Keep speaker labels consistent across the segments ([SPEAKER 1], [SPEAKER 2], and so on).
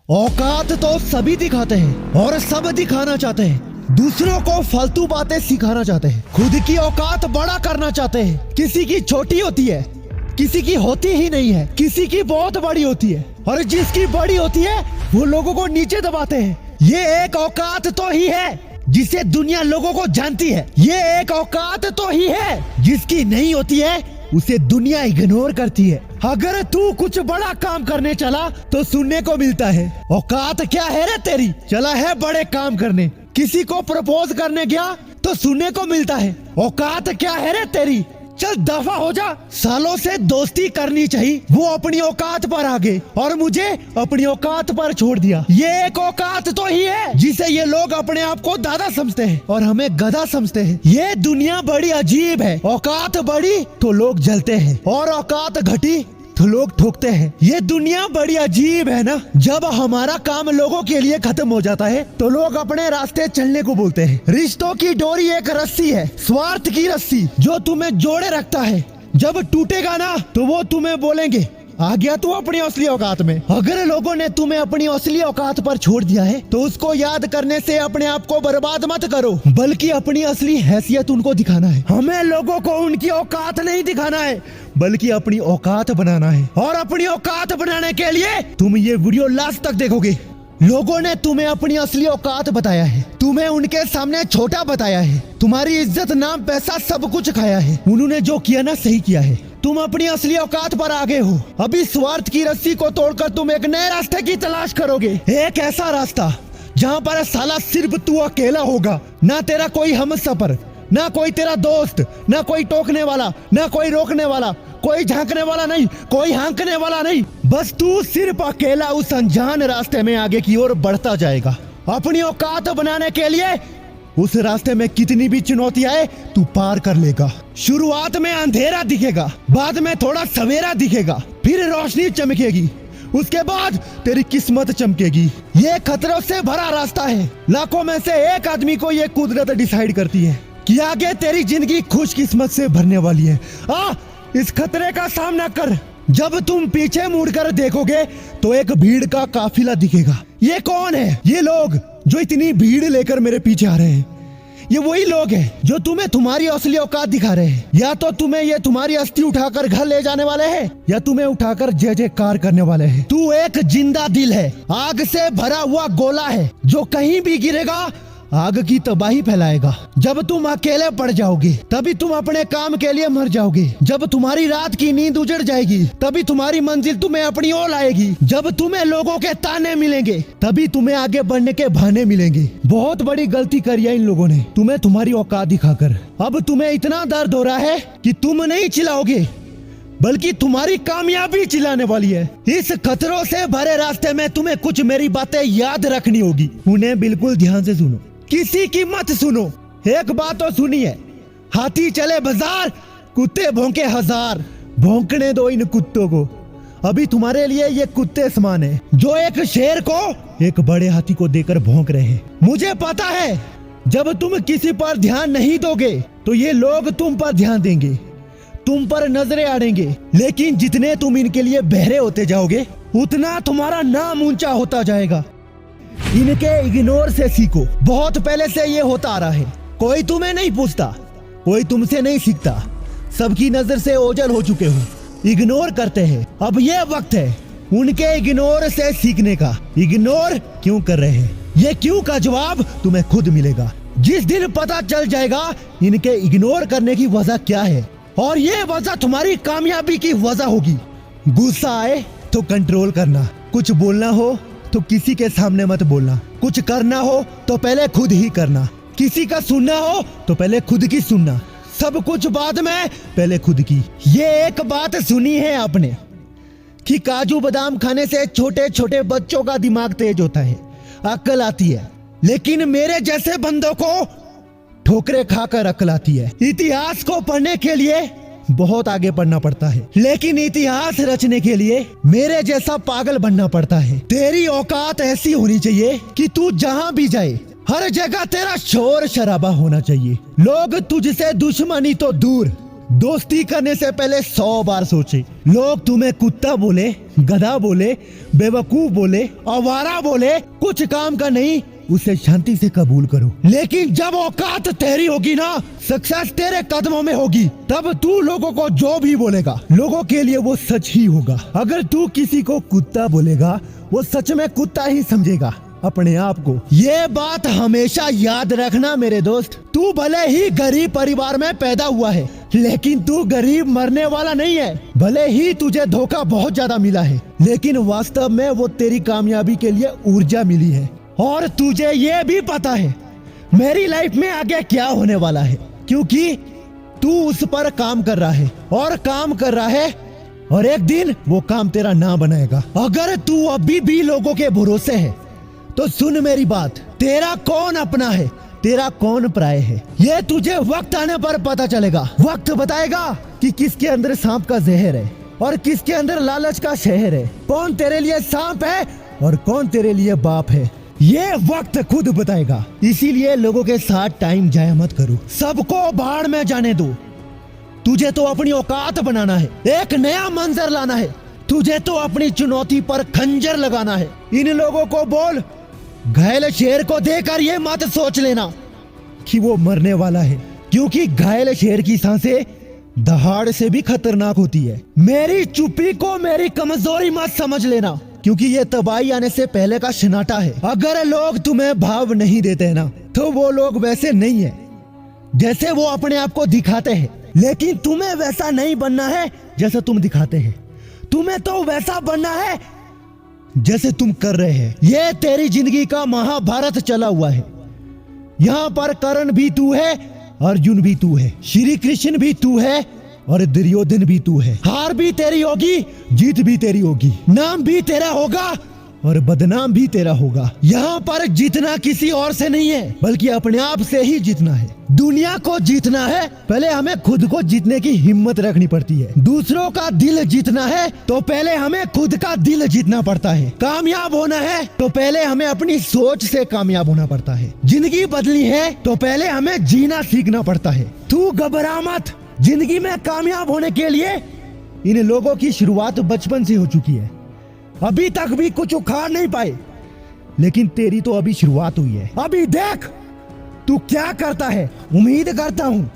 [SPEAKER 1] औकात तो सभी दिखाते हैं और सब दिखाना चाहते हैं। दूसरों को फालतू बातें सिखाना चाहते हैं, खुद की औकात बड़ा करना चाहते हैं। किसी की छोटी होती है, किसी की होती ही नहीं है, किसी की बहुत बड़ी होती है और जिसकी बड़ी होती है वो लोगों को नीचे दबाते हैं। ये एक औकात तो ही है जिसे दुनिया लोगों को जानती है। ये एक औकात तो ही है जिसकी नहीं होती है उसे दुनिया इग्नोर करती है। अगर तू कुछ बड़ा काम करने चला तो सुनने को मिलता है औकात क्या है रे तेरी, चला है बड़े काम करने। किसी को प्रपोज करने गया तो सुनने को मिलता है औकात क्या है रे तेरी, चल दफा हो जा। सालों से दोस्ती करनी चाहिए, वो अपनी औकात पर आ गए और मुझे अपनी औकात पर छोड़ दिया। ये एक औकात तो ही है जिसे ये लोग अपने आप को दादा समझते हैं और हमें गधा समझते हैं। ये दुनिया बड़ी अजीब है, औकात बढ़ी तो लोग जलते हैं और औकात घटी तो लोग ठोकते हैं। ये दुनिया बड़ी अजीब है ना। जब हमारा काम लोगों के लिए खत्म हो जाता है तो लोग अपने रास्ते चलने को बोलते हैं। रिश्तों की डोरी एक रस्सी है, स्वार्थ की रस्सी जो तुम्हें जोड़े रखता है। जब टूटेगा ना तो वो तुम्हें बोलेंगे आ गया तू अपनी असली औकात में। अगर लोगों ने तुम्हें अपनी असली औकात पर छोड़ दिया है तो उसको याद करने से अपने आप को बर्बाद मत करो, बल्कि अपनी असली हैसियत उनको दिखाना है। हमें लोगों को उनकी औकात नहीं दिखाना है बल्कि अपनी औकात बनाना है। और अपनी औकात बनाने के लिए तुम ये वीडियो लास्ट तक देखोगे। लोगों ने तुम्हें अपनी असली औकात बताया है, तुम्हें उनके सामने छोटा बताया है, तुम्हारी इज्जत नाम पैसा सब कुछ खाया है। उन्होंने जो किया ना सही किया है। तुम अपनी असली औकात पर आगे हो। अभी स्वार्थ की रस्सी को तोड़कर तुम एक नए रास्ते की तलाश करोगे, एक ऐसा रास्ता जहाँ पर साला सिर्फ तू अकेला होगा, ना तेरा कोई हमसफर, ना कोई तेरा दोस्त, ना कोई टोकने वाला, ना कोई रोकने वाला, कोई झांकने वाला नहीं, कोई हाँकने वाला नहीं। बस तू सिर्फ अकेला उस अनजान रास्ते में आगे की ओर बढ़ता जाएगा। अपनी औकात बनाने के लिए उस रास्ते में कितनी भी चुनौतियां आए तू पार कर लेगा। शुरुआत में अंधेरा दिखेगा, बाद में थोड़ा सवेरा दिखेगा, फिर रोशनी चमकेगी, उसके बाद तेरी किस्मत चमकेगी। ये खतरों से भरा रास्ता है। लाखों में से एक आदमी को ये कुदरत डिसाइड करती है कि आगे तेरी जिंदगी खुशकिस्मत से भरने वाली है। इस खतरे का सामना कर। जब तुम पीछे मुड़कर देखोगे तो एक भीड़ का काफिला दिखेगा। ये कौन है? ये लोग जो इतनी भीड़ लेकर मेरे पीछे आ रहे हैं, ये वही लोग हैं जो तुम्हें तुम्हारी असली औकात दिखा रहे हैं। या तो तुम्हें ये तुम्हारी अस्थि उठाकर घर ले जाने वाले हैं या तुम्हें उठाकर जय जयकार करने वाले हैं। तू एक जिंदा दिल है, आग से भरा हुआ गोला है जो कहीं भी गिरेगा आग की तबाही फैलाएगा। जब तुम अकेले पड़ जाओगे तभी तुम अपने काम के लिए मर जाओगे। जब तुम्हारी रात की नींद उजड़ जाएगी तभी तुम्हारी मंजिल तुम्हें अपनी ओर लाएगी। जब तुम्हें लोगों के ताने मिलेंगे तभी तुम्हें आगे बढ़ने के बहाने मिलेंगे। बहुत बड़ी गलती करी है इन लोगों ने तुम्हें तुम्हारी औकात दिखाकर। अब तुम्हें इतना दर्द हो रहा है कि तुम नहीं चिल्लाओगे बल्कि तुम्हारी कामयाबी चिल्लाने वाली है। इस खतरों से भरे रास्ते में तुम्हें कुछ मेरी बातें याद रखनी होगी, उन्हें बिल्कुल ध्यान से सुनो, किसी की मत सुनो। एक बात तो सुनिए, हाथी चले बाजार, कुत्ते भौंके हजार। भौंकने दो इन कुत्तों को। अभी तुम्हारे लिए ये कुत्ते समान है जो एक शेर को एक बड़े हाथी को देकर भौंक रहे हैं। मुझे पता है जब तुम किसी पर ध्यान नहीं दोगे तो ये लोग तुम पर ध्यान देंगे, तुम पर नजरें अड़ेंगे। लेकिन जितने तुम इनके लिए बहरे होते जाओगे उतना तुम्हारा नाम ऊंचा होता जाएगा। इनके इग्नोर से सीखो। बहुत पहले से ये होता आ रहा है। कोई तुम्हें नहीं पूछता, कोई तुमसे नहीं सीखता, सबकी नजर से ओझल हो चुके हो, इग्नोर करते हैं। अब ये वक्त है उनके इग्नोर से सीखने का। इग्नोर क्यों कर रहे हैं, ये क्यों का जवाब तुम्हें खुद मिलेगा। जिस दिन पता चल जाएगा इनके इग्नोर करने की वजह क्या है और ये वजह तुम्हारी कामयाबी की वजह होगी। गुस्सा आए तो कंट्रोल करना, कुछ बोलना हो तो किसी के सामने मत बोलना, कुछ करना हो तो पहले खुद ही करना, किसी का सुनना हो तो पहले खुद की सुनना, सब कुछ बाद में पहले खुद की। ये एक बात सुनी है आपने कि काजू बादाम खाने से छोटे छोटे बच्चों का दिमाग तेज होता है, अक्ल आती है, लेकिन मेरे जैसे बंदों को ठोकरें खाकर अक्ल आती है। इतिहास को पढ़ने के लिए बहुत आगे पढ़ना पड़ता है, लेकिन इतिहास रचने के लिए मेरे जैसा पागल बनना पड़ता है। तेरी औकात ऐसी होनी चाहिए कि तू जहाँ भी जाए हर जगह तेरा शोर शराबा होना चाहिए। लोग तुझसे दुश्मनी तो दूर दोस्ती करने से पहले 100 बार सोचे। लोग तुम्हें कुत्ता बोले, गधा बोले, बेवकूफ बोले, आवारा बोले, कुछ काम का नहीं, उसे शांति से कबूल करो। लेकिन जब औकात तेरी होगी ना, सक्सेस तेरे कदमों में होगी, तब तू लोगों को जो भी बोलेगा, लोगों के लिए वो सच ही होगा। अगर तू किसी को कुत्ता बोलेगा, वो सच में कुत्ता ही समझेगा अपने आप को। ये बात हमेशा याद रखना मेरे दोस्त। तू भले ही गरीब परिवार में पैदा हुआ है, लेकिन तू गरीब मरने वाला नहीं है। भले ही तुझे धोखा बहुत ज्यादा मिला है, लेकिन वास्तव में वो तेरी कामयाबी के लिए ऊर्जा मिली है। और तुझे ये भी पता है मेरी लाइफ में आगे क्या होने वाला है, क्योंकि तू उस पर काम कर रहा है और काम कर रहा है, और एक दिन वो काम तेरा ना बनाएगा। अगर तू अभी भी लोगों के भरोसे है तो सुन मेरी बात, तेरा कौन अपना है, तेरा कौन पराया है, ये तुझे वक्त आने पर पता चलेगा। वक्त बताएगा कि किसके अंदर सांप का जहर है और किसके अंदर लालच का शहर है, कौन तेरे लिए सांप है और कौन तेरे लिए बाप है, ये वक्त खुद बताएगा। इसीलिए लोगों के साथ टाइम जाया मत करो, सबको बाढ़ में जाने दो। तुझे तो अपनी औकात बनाना है, एक नया मंजर लाना है, तुझे तो अपनी चुनौती पर खंजर लगाना है। इन लोगों को बोल, घायल शेर को देखकर ये मत सोच लेना कि वो मरने वाला है, क्योंकि घायल शेर की सांसें दहाड़ से भी खतरनाक होती है। मेरी चुप्पी को मेरी कमजोरी मत समझ लेना, क्योंकि ये तबाही आने से पहले का शनाटा है। अगर लोग तुम्हें भाव नहीं देते हैं ना, तो वो लोग वैसे नहीं है जैसे वो अपने आप को दिखाते हैं। लेकिन तुम्हें वैसा नहीं बनना है जैसा तुम दिखाते हैं, तुम्हें तो वैसा बनना है जैसे तुम कर रहे हैं। ये तेरी जिंदगी का महाभारत चला हुआ है। यहाँ पर कर्ण भी तू है, अर्जुन भी तू है, श्री कृष्ण भी तू है और दुर्योधन भी तू है। हार भी तेरी होगी, जीत भी तेरी होगी, नाम भी तेरा होगा और बदनाम भी तेरा होगा। यहाँ पर जीतना किसी और से नहीं है, बल्कि अपने आप से ही जीतना है। दुनिया को जीतना है, पहले हमें खुद को जीतने की हिम्मत रखनी पड़ती है। दूसरों का दिल जीतना है, तो पहले हमें खुद का दिल जीतना पड़ता है। कामयाब होना है, तो पहले हमें अपनी सोच से कामयाब होना पड़ता है। जिंदगी बदली है, तो पहले हमें जीना सीखना पड़ता है। तू घबरा मत, जिंदगी में कामयाब होने के लिए इन लोगों की शुरुआत बचपन से हो चुकी है। अभी तक भी कुछ उखाड़ नहीं पाए, लेकिन तेरी तो अभी शुरुआत हुई है। अभी देख तू क्या करता है। उम्मीद करता हूँ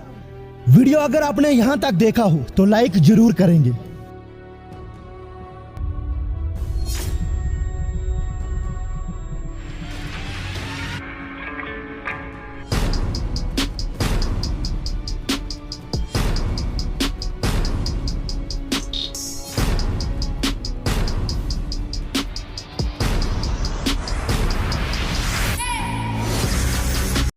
[SPEAKER 1] वीडियो अगर आपने यहाँ तक देखा हो तो लाइक जरूर करेंगे।